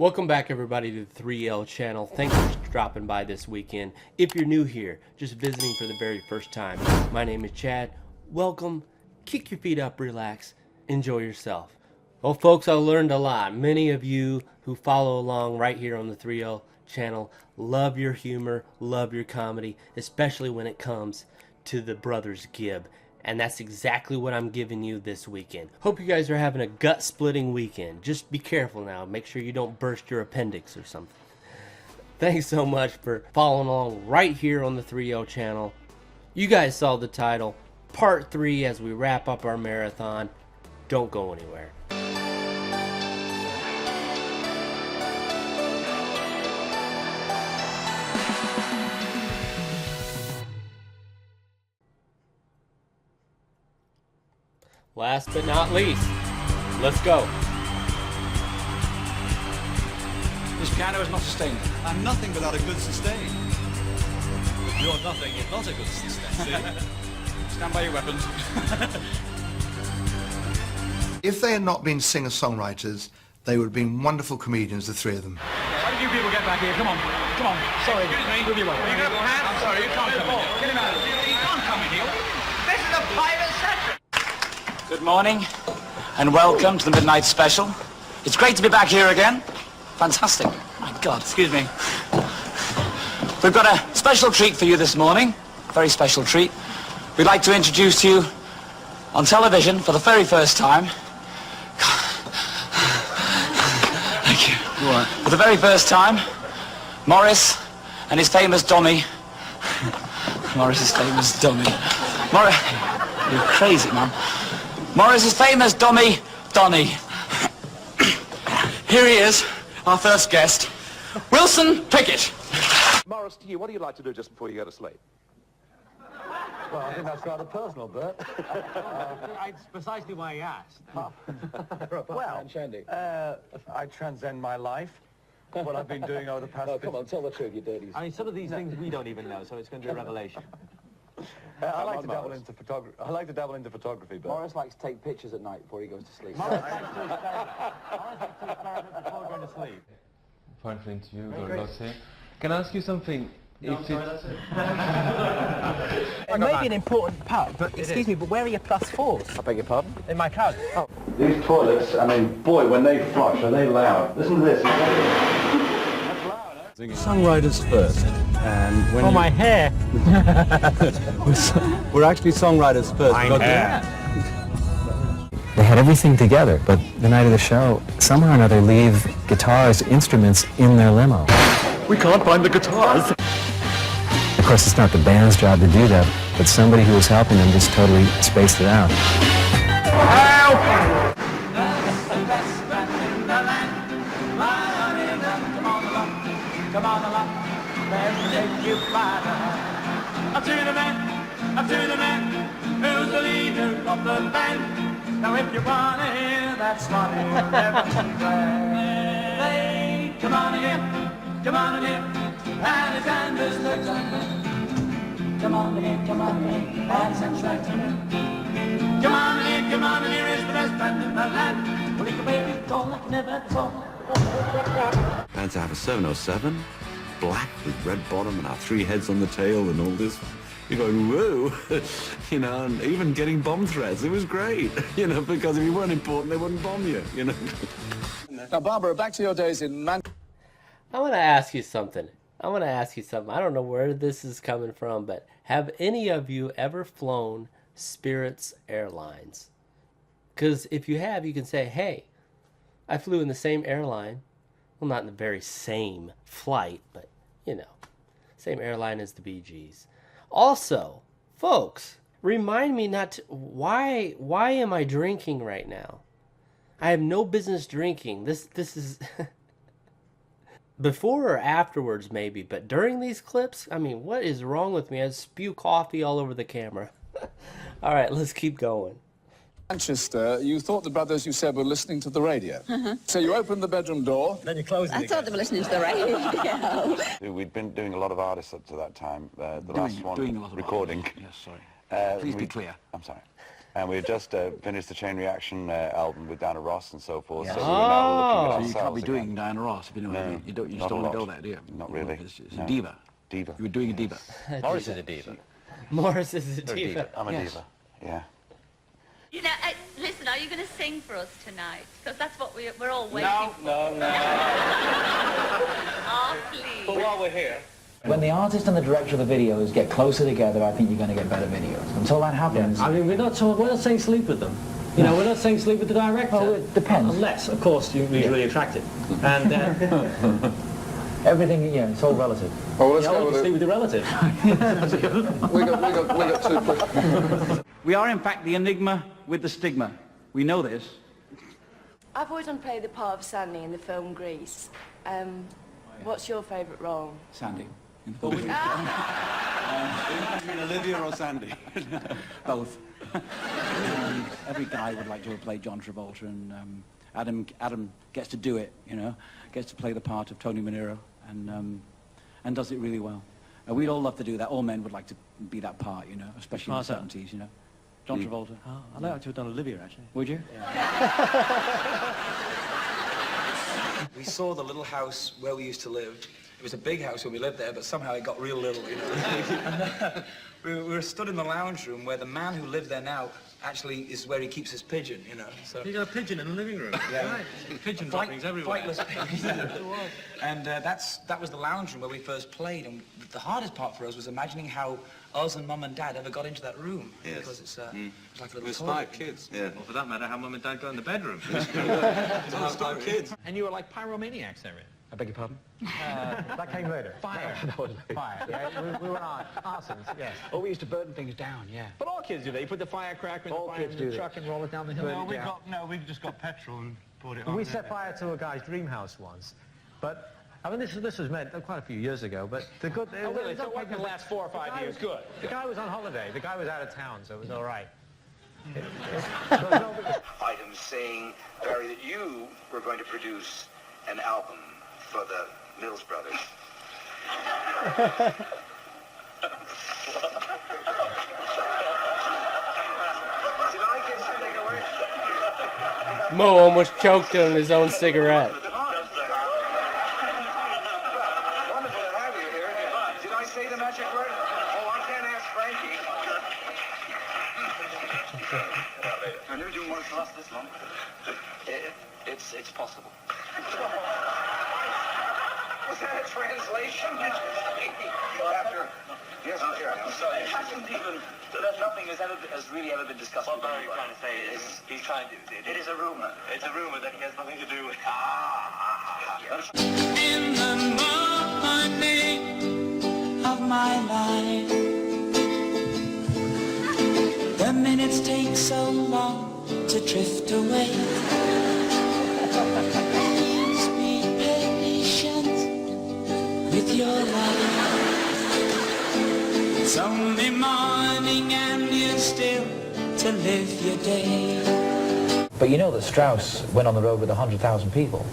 Welcome back everybody to the 3L channel. Thanks for dropping by this weekend. If you're new here, just visiting for the very first time, my name is Chad. Welcome, kick your feet up, relax, enjoy yourself. Well folks, I learned a lot. Many of you who follow along right here on the 3L channel love your humor, love your comedy, especially when it comes to the Brothers Gibb. And that's exactly what I'm giving you this weekend. Hope you guys are having a gut-splitting weekend. Just be careful now. Make sure you don't burst your appendix or something. Thanks so much for following along right here on the 3L channel. You guys saw the title, Part 3 as we wrap up our marathon. Don't go anywhere. Last but not least, let's go. This piano is not sustained. I'm nothing without a good sustain. You're nothing if not a good sustain. Stand by your weapons. If they had not been singer-songwriters, they would have been wonderful comedians, the three of them. How did you people get back here? Come on. Come on. Sorry. Excuse me. Move your way. You got a hand? I'm sorry. You can't come in here. Get him out of here. You can't come in here. This is a private session. Good morning and welcome to the Midnight Special. It's great to be back here again. Fantastic. My God, excuse me. We've got a special treat for you this morning. Very special treat. We'd like to introduce to you on television for the very first time. Thank you. For the very first time, Morris and his famous dummy. Morris's famous dummy. Morris, you're crazy, man. Morris's famous dummy, Donny. Here he is, our first guest, Wilson Pickett. Morris, to you, what do you like to do just before you go to sleep? Well, I think that's rather personal, Bert. It's precisely why he asked. Well, I transcend my life, what I've been doing over the past... Oh, come on, tell the truth, you dirty... I mean, some of these things we don't even know, so it's going to be a revelation. I like to dabble into photography. I like to dabble into photography, Bert. Morris likes to take pictures at night before he goes to sleep. Morris likes to experiment before going to sleep. Fine for interview, got lots here. Can I ask you something? It may be an important part, but excuse me, but where are your +4s? I beg your pardon? In my crowd. Oh. These toilets, I mean, boy, when they flush, are they loud. Listen to this. Songwriters first, and when my hair! we're actually songwriters first. My hair. They had everything together, but the night of the show, somehow or another leave guitars, instruments in their limo. We can't find the guitars. Of course, it's not the band's job to do that, but somebody who was helping them just totally spaced it out. Help! Come on along, let's take you farther. Up to the man, who's the leader of the band. Now if you wanna hear that swanny, play. Come on in, Alexander's legs on me. Come on in, Alexander's Come on in, here is the best band in the land. Well, he can make it call like never before. Had to have a 707, black with red bottom and our 3 heads on the tail and all this. You're going, whoa, you know, and even getting bomb threats. It was great, you know, because if you weren't important, they wouldn't bomb you, you know. Now, Barbara, back to your days in Manchester. I want to ask you something. I don't know where this is coming from, but have any of you ever flown Spirit's Airlines? Because if you have, you can say, hey, I flew in the same airline. Well, not in the very same flight, but, you know, same airline as the Bee Gees. Also, folks, remind me not to... Why am I drinking right now? I have no business drinking. This is... Before or afterwards, maybe, but during these clips, I mean, what is wrong with me? I spew coffee all over the camera. All right, let's keep going. Manchester, you thought the brothers, you said, were listening to the radio. So you opened the bedroom door. Then you closed it. I thought they were listening to the radio. We'd been doing a lot of artists up to that time. The last one, recording. Yes, sorry. Please be clear. I'm sorry. And we just finished the Chain Reaction album with Diana Ross and so forth. Yes. So we're now looking at So ourselves. you can't be doing again. Diana Ross, if you know what I mean. You just don't want to go there, do you? Not really. It's a diva. Diva. You were doing a diva. Morris is a diva. Morris is a diva. I'm a diva. Yeah. You know, listen, are you going to sing for us tonight? Because that's what we're all waiting for. No. Oh, please. But while we're here... When the artist and the director of the videos get closer together, I think you're going to get better videos. Until that happens... I mean, we're not saying sleep with them. You know, we're not saying sleep with the director. Oh, it depends. Unless, of course, he's really attractive. And everything, yeah, it's all relative. Oh, let's you go know, with sleep it. with the relative. We got 2 questions. We are, in fact, the enigma with the stigma. We know this. I've always wanted to play the part of Sandy in the film Grease. What's your favourite role? Sandy. You mean Olivia or Sandy? Both. Every guy would like to have played John Travolta, and Adam gets to do it, you know, gets to play the part of Tony Manero, and does it really well. And we'd all love to do that. All men would like to be that part, you know, especially in the 70s, you know. John Travolta. Oh, I'd like to have done Olivia, actually. Would you? Yeah. We saw the little house where we used to live. It was a big house when we lived there, but somehow it got real little, you know. And, we were stood in the lounge room where the man who lived there now actually is where he keeps his pigeon, you know. So You got a pigeon in the living room. yeah, Right. Pigeon droppings everywhere. flightless pigeons. And that was the lounge room where we first played. And the hardest part for us was imagining how us and Mum and Dad ever got into that room. Yes. Because it's like a little It was toilet. 5 kids. Yeah. Or for that matter, how Mum and Dad got in the bedroom. It's all 5 kids. And you were like pyromaniacs, Erin. I beg your pardon? That came later. Fire. Fire. Yeah, we were arsons, yes. Oh, we used to burn things down, yeah. But all kids do that. You put the firecracker in All the fire kids in do the that. truck and roll it down the hill. We just got petrol and poured it on. We set fire to a guy's dream house once, but I mean this was meant quite a few years ago. But the good. Oh, really? So it wasn't the last 4 or 5 years? Good. The guy was on holiday. The guy was out of town, so it was all right. Item saying, Barry, that you were going to produce an album for the Mills Brothers. Did I give something away? Mo almost choked on his own cigarette. Wonderful to have you here. Did I say the magic word? Oh, I can't ask Frankie. I never do one for us this long. It's possible. Was that a translation? After... Yes, I'm sorry. It hasn't even... Nothing has really ever been discussed. What Barry trying to say is... He's trying to... It is a rumor. It's a rumor that he has nothing to do with... In the morning of my life, the minutes take so long to drift away. Please be patient with your life. It's only morning and you're still to live your day. But you know that Strauss went on the road with 100,000 people.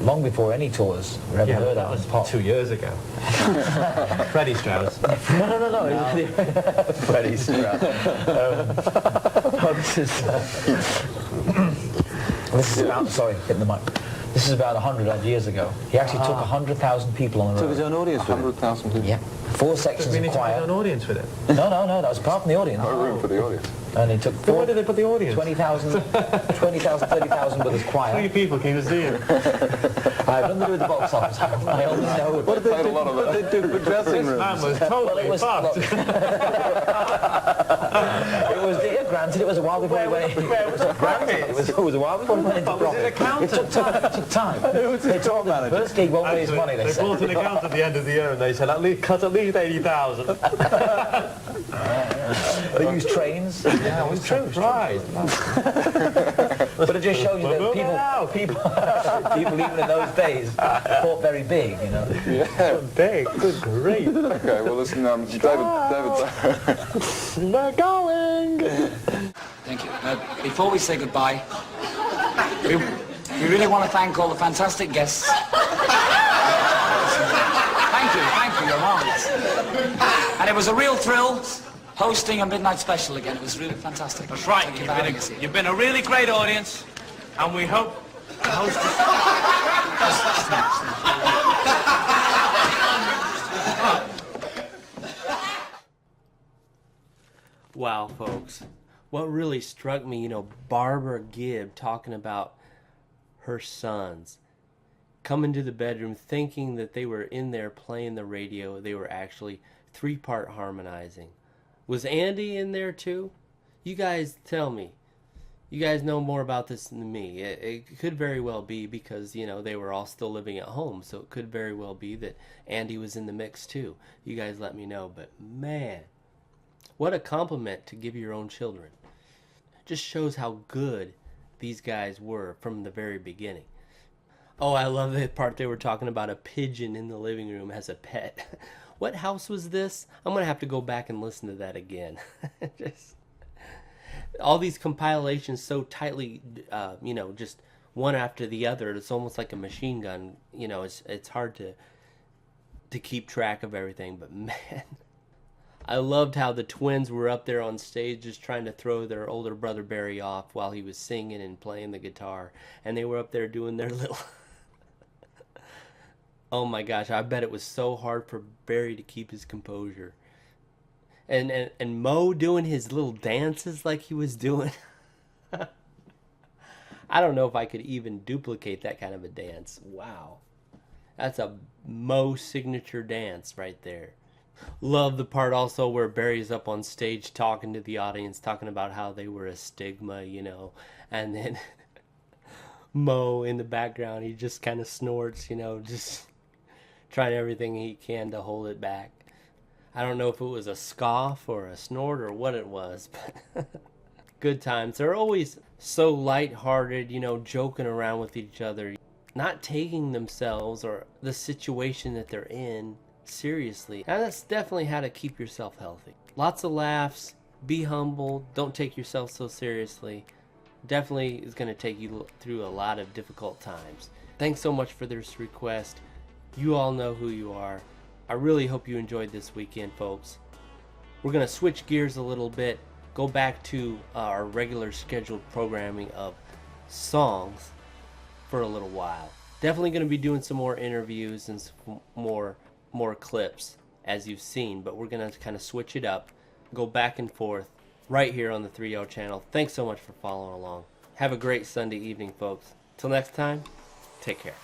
Long before any tours were ever heard of. That was 2 years ago. Freddie Strauss. No. Freddie Strauss. This is about, sorry, hitting the mic. This is about 100 odd years ago. He actually took 100,000 people on the road. Took his own audience with him? 100,000 people? Yeah. 4 sections of choir. An audience with it. No, that was apart from the audience. No room for the audience. And he took Then where did they put the audience? 20,000, 30,000 with his choir. 3 people came to see him. I have nothing to do with the box office. I only know... What did they do? What did they do for dressing rooms? Man was totally fucked. It was, granted, it was a while before he went in. Where was the Grammys? It was a while before he went into Was it profit. accountant? It took time. Who was the top manager? First gig won't raise money, they They said. brought an account at the end of the year and they said, cut at least 80,000. They used trains. Yeah, it was true. Right. But it just shows you that people even in those days thought very big, you know. Yeah. Big. Good grief. Okay, well listen, David. We're going. Thank you. Before we say goodbye, we really want to thank all the fantastic guests. Thank you, you're marvelous. And it was a real thrill hosting a midnight special again. It was really fantastic. That's right. Thank you for having us here. You've been a really great audience, and we hope the host. Wow, folks. What really struck me, you know, Barbara Gibb talking about her sons coming to the bedroom thinking that they were in there playing the radio. They were actually 3-part harmonizing. Was Andy in there too? You guys tell me. You guys know more about this than me. It could very well be because, you know, they were all still living at home. So it could very well be that Andy was in the mix too. You guys let me know. But man, what a compliment to give your own children. Just shows how good these guys were from the very beginning. Oh, I love the part they were talking about a pigeon in the living room as a pet. What house was this? I'm going to have to go back and listen to that again. Just all these compilations so tightly, you know, just one after the other. It's almost like a machine gun. You know, it's hard to keep track of everything. But man, I loved how the twins were up there on stage just trying to throw their older brother Barry off while he was singing and playing the guitar. And they were up there doing their little... Oh my gosh, I bet it was so hard for Barry to keep his composure. And Mo doing his little dances like he was doing. I don't know if I could even duplicate that kind of a dance. Wow. That's a Mo signature dance right there. Love the part also where Barry's up on stage talking to the audience, talking about how they were a stigma, you know. And then Mo in the background, he just kind of snorts, you know, just trying everything he can to hold it back. I don't know if it was a scoff or a snort or what it was, but good times. They're always so lighthearted, you know, joking around with each other, not taking themselves or the situation that they're in seriously. And that's definitely how to keep yourself healthy. Lots of laughs, be humble, don't take yourself so seriously. Definitely is going to take you through a lot of difficult times. Thanks so much for this request. You all know who you are. I really hope you enjoyed this weekend, folks. We're going to switch gears a little bit, go back to our regular scheduled programming of songs for a little while. Definitely going to be doing some more interviews and some more clips as you've seen, but we're going to kind of switch it up, go back and forth right here on the 3L channel. Thanks so much for following along. Have a great Sunday evening, folks. Till next time, take care.